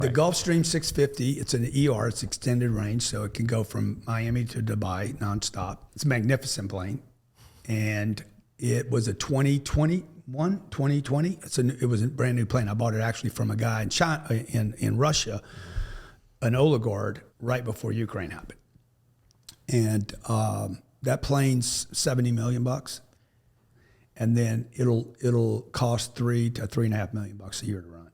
The Gulfstream 650, it's an ER, it's extended range, so it can go from Miami to Dubai nonstop. It's a magnificent plane. And it was a 2020. It was a brand new plane. I bought it actually from a guy in China, in Russia, an oligarch, right before Ukraine happened. And that plane's $70 million, and then it'll cost $3 to $3.5 million a year to run.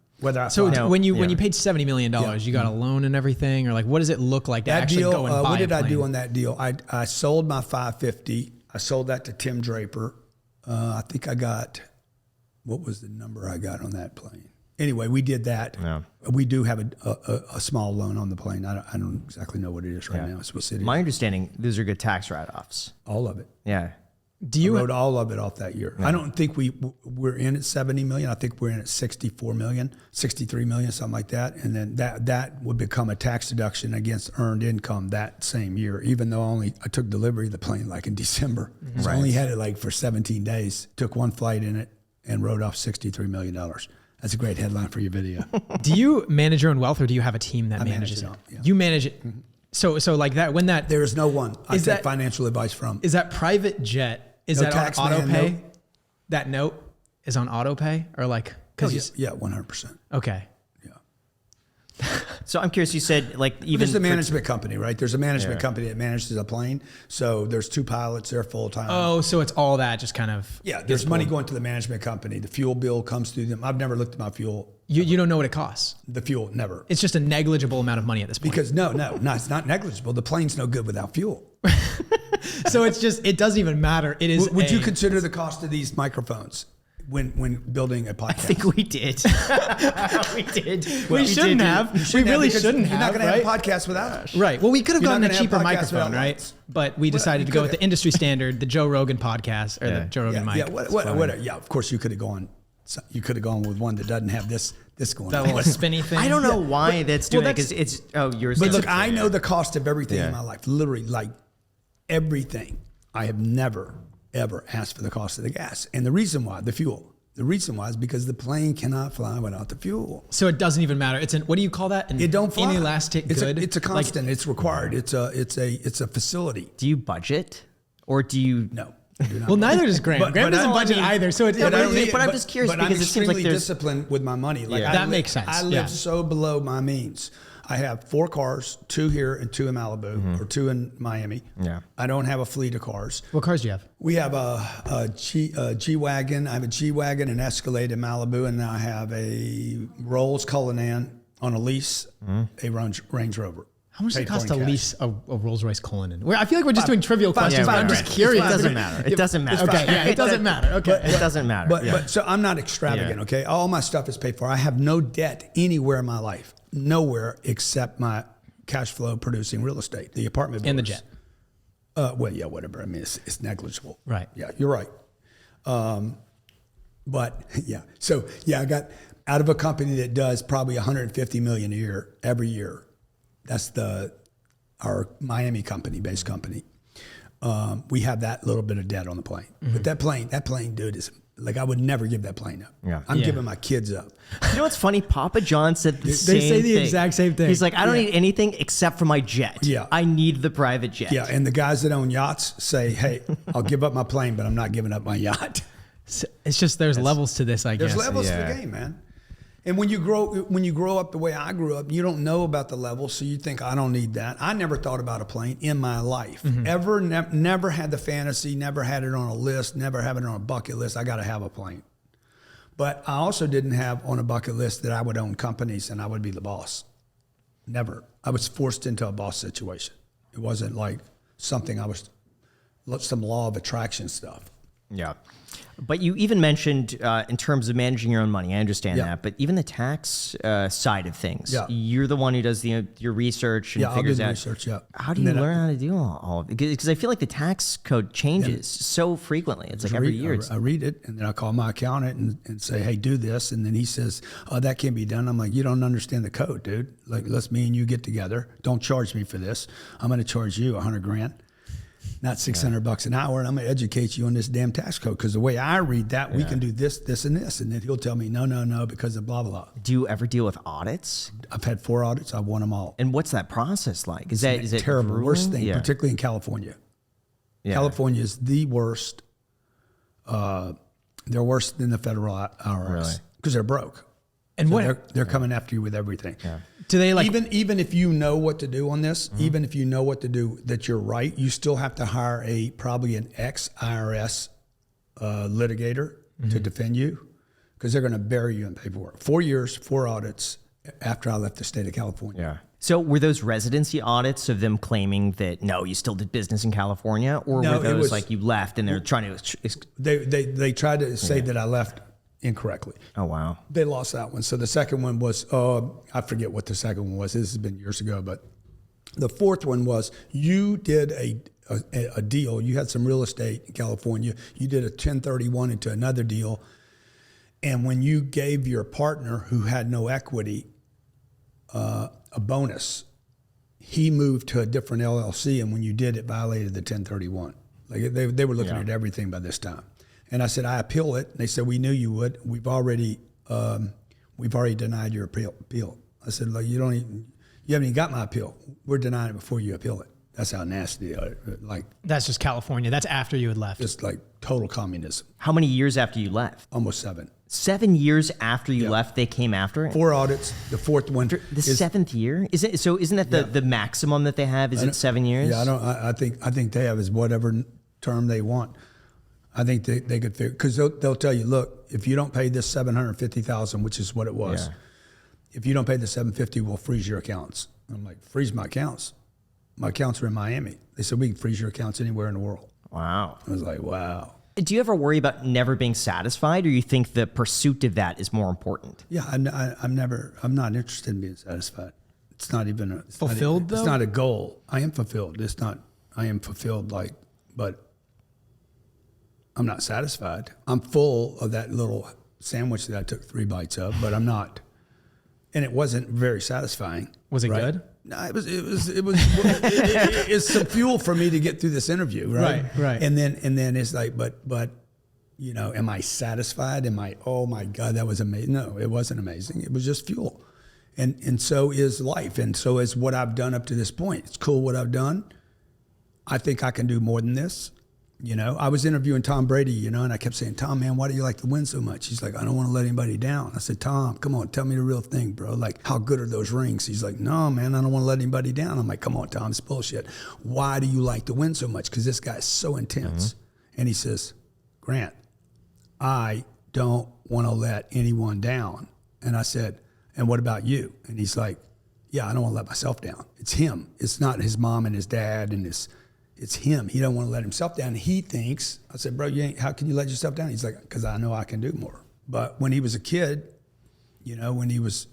When you paid $70 million, you got a loan and everything, or like what does it look like to actually go and buy what did a plane? I do on that deal? I sold my 550. I sold that to Tim Draper. I think I got, what was the number I got on that plane? Anyway, we did that. Yeah. We do have a small loan on the plane. I don't exactly know what it is right now. It's my understanding, those are good tax write-offs. All of it. Yeah. I wrote all of it off that year. Yeah. I don't think we're in at 70 million. I think we're in at 64 million, 63 million, something like that. And then that would become a tax deduction against earned income that same year, even though I took delivery of the plane like in December. Mm-hmm. So I only had it like for 17 days, took one flight in it and wrote off $63 million. That's a great headline for your video. Do you manage your own wealth, or do you have a team that manages it? Yeah. You manage it. Mm-hmm. So like that, when that... There is no one I take financial advice from. Is that private jet? Is that on auto pay? No. That note is on auto pay, or like... Yeah, 100%. Okay. So I'm curious, you said like even... There's a management company, right? There's a management company that manages a plane. So there's 2 pilots, they're full-time. Oh, so it's all that just kind of... Yeah, there's money going to the management company. The fuel bill comes through them. I've never looked at my fuel. You don't know what it costs? The fuel, never. It's just a negligible amount of money at this point. Because no, it's not negligible. The plane's no good without fuel. So it's just, it doesn't even matter. It is. Would you consider the cost of these microphones when building a podcast? I think we did. We did. We shouldn't have. We really shouldn't have. You're not going to have a podcast without us. Right. Well, we could have gotten a cheaper microphone, right? But we decided to go with the industry standard, the Joe Rogan podcast, or the Joe Rogan mic. Yeah, of course you could have gone. You could have gone with one that doesn't have this going that on. little spinny thing. I don't know why that's doing it, because it's yours. But look, I know the cost of everything in my life. Literally, like everything. I have never ever asked for the cost of the gas, and the reason why, the fuel. The reason why is because the plane cannot fly without the fuel. So it doesn't even matter. It's what do you call that? It don't fly. Inelastic good. It's a constant. It's required. It's a facility. Do you budget, or do you? No. Well, neither does Graham. Graham doesn't budget either. So it's. But I'm just curious because it seems like there's disciplined with my money. Like that makes sense. I live so below my means. I have 4 cars, 2 here and 2 in Malibu, or 2 in Miami. Yeah. I don't have a fleet of cars. What cars do you have? We have a G-Wagon. I have a G-Wagon, an Escalade in Malibu, and I have a Rolls Cullinan on a lease, a Range Rover. How much does it cost to lease a Rolls Royce Cullinan? I feel like we're just doing trivial questions, but I'm just curious. It doesn't matter. It doesn't matter. Okay, yeah, it doesn't matter. Okay. It doesn't matter. But so I'm not extravagant, okay? All my stuff is paid for. I have no debt anywhere in my life. Nowhere except my cash flow producing real estate, the apartment buildings. And the jet. Well, yeah, whatever. I mean, it's negligible. Right. Yeah, you're right. But yeah, so yeah, I got out of a company that does probably 150 million a year, every year. That's our Miami based company. We have that little bit of debt on the plane. Mm-hmm. But that plane, dude, is like, I would never give that plane up. Yeah. I'm giving my kids up. You know what's funny? Papa John said the same thing. They say the exact same thing. He's like, I don't need anything except for my jet. Yeah. I need the private jet. Yeah. And the guys that own yachts say, hey, I'll give up my plane, but I'm not giving up my yacht. So it's just, there's levels to this, I guess. There's levels to the game, man. And when you grow up the way I grew up, you don't know about the levels, so you think, I don't need that. I never thought about a plane in my life. Mm-hmm. Never had the fantasy, never had it on a list, never had it on a bucket list. I got to have a plane. But I also didn't have on a bucket list that I would own companies and I would be the boss. Never. I was forced into a boss situation. It wasn't like something some law of attraction stuff. Yeah. But you even mentioned in terms of managing your own money, I understand that, but even the tax side of things, you're the one who does your research and figures out. Research, How do you learn how to do all of it? Because I feel like the tax code changes so frequently. It's like every year. I read it, and then I call my accountant and say, hey, do this. And then he says, oh, that can't be done. I'm like, you don't understand the code, dude. Like, let's me and you get together. Don't charge me for this. I'm going to charge you $100,000. not $600 an hour, and I'm gonna educate you on this damn tax code, because the way I read that, we can do this, this, and this, and then he'll tell me no because of blah blah. Do you ever deal with audits? I've had 4 audits. I've won them all. And what's that process like? Is it terrible? grueling? Worst thing, particularly in California. Yeah. California is the worst. They're worse than the federal IRS because they're broke. And so they're coming after you with everything. Yeah. Do they even if you know what to do on this, even if you know what to do, that you're right, you still have to hire probably an ex-IRS litigator to defend you, because they're going to bury you in paperwork. 4 years, 4 audits after I left the state of California. Yeah. So were those residency audits of them claiming that no, you still did business in California, or No, were those like you left and they're trying to? They tried to say that I left incorrectly. Oh wow. They lost that one. So the second one was I forget what the second one was. This has been years ago, but the fourth one was you did a deal. You had some real estate in California. You did a 1031 into another deal, and when you gave your partner who had no equity a bonus, he moved to a different LLC, and when you did, it violated the 1031. Like they were looking at everything by this time. And I said, I appeal it. And they said, we knew you would. We've already denied your appeal. I said, like, you haven't even got my appeal. We're denying it before you appeal it. That's how nasty. Like, that's just California. That's after you had left. just like total communism. How many years after you left? Almost 7. 7 years after you left, they came after it. 4 audits. The fourth one. The 7th year? Is it so? Isn't that the maximum that they have? Is it 7 years? Yeah, I think they have is whatever term they want. I think they could figure, because they'll tell you, look, if you don't pay this $750,000, which is what it was, if you don't pay the $750, we'll freeze your accounts. I'm like, freeze my accounts? My accounts are in Miami. They said, we can freeze your accounts anywhere in the world. Wow. I was like, wow. Do you ever worry about never being satisfied, or you think the pursuit of that is more important? Yeah, I'm not interested in being satisfied. It's not even fulfilled, though? It's not a goal. I am fulfilled. I am fulfilled, but I'm not satisfied. I'm full of that little sandwich that I took 3 bites of, but I'm not. And it wasn't very satisfying. Was it good? No, it was it's some fuel for me to get through this interview, right? Right. And then it's like, but am I satisfied? Oh my God, that was amazing. No, it wasn't amazing. It was just fuel. And so is life. And so is what I've done up to this point. It's cool what I've done. I think I can do more than this. I was interviewing Tom Brady, and I kept saying, Tom, man, why do you like to win so much? He's like, I don't want to let anybody down. I said, Tom, come on, tell me the real thing, bro. Like, how good are those rings? He's like, no, man, I don't want to let anybody down. I'm like, come on, Tom, it's bullshit. Why do you like to win so much? Because this guy's so intense. And he says, Grant, I don't want to let anyone down. And I said, and what about you? And he's like, yeah, I don't want to let myself down. It's him. It's not his mom and his dad and it's him. He don't want to let himself down. He thinks, I said, bro, how can you let yourself down? He's like, because I know I can do more. But when he was a kid, when he was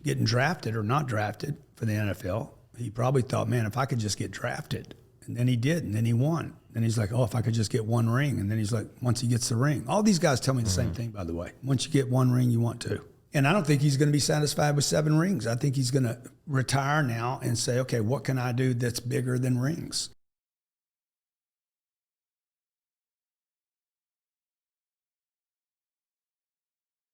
getting drafted or not drafted for the NFL, he probably thought, man, if I could just get drafted. And then he did, and then he won. And he's like, oh, if I could just get 1 ring. And then he's like, once he gets the ring. All these guys tell me the same thing, by the way. Once you get 1 ring, you want 2. And I don't think he's going to be satisfied with 7 rings. I think he's going to retire now and say, okay, what can I do that's bigger than rings?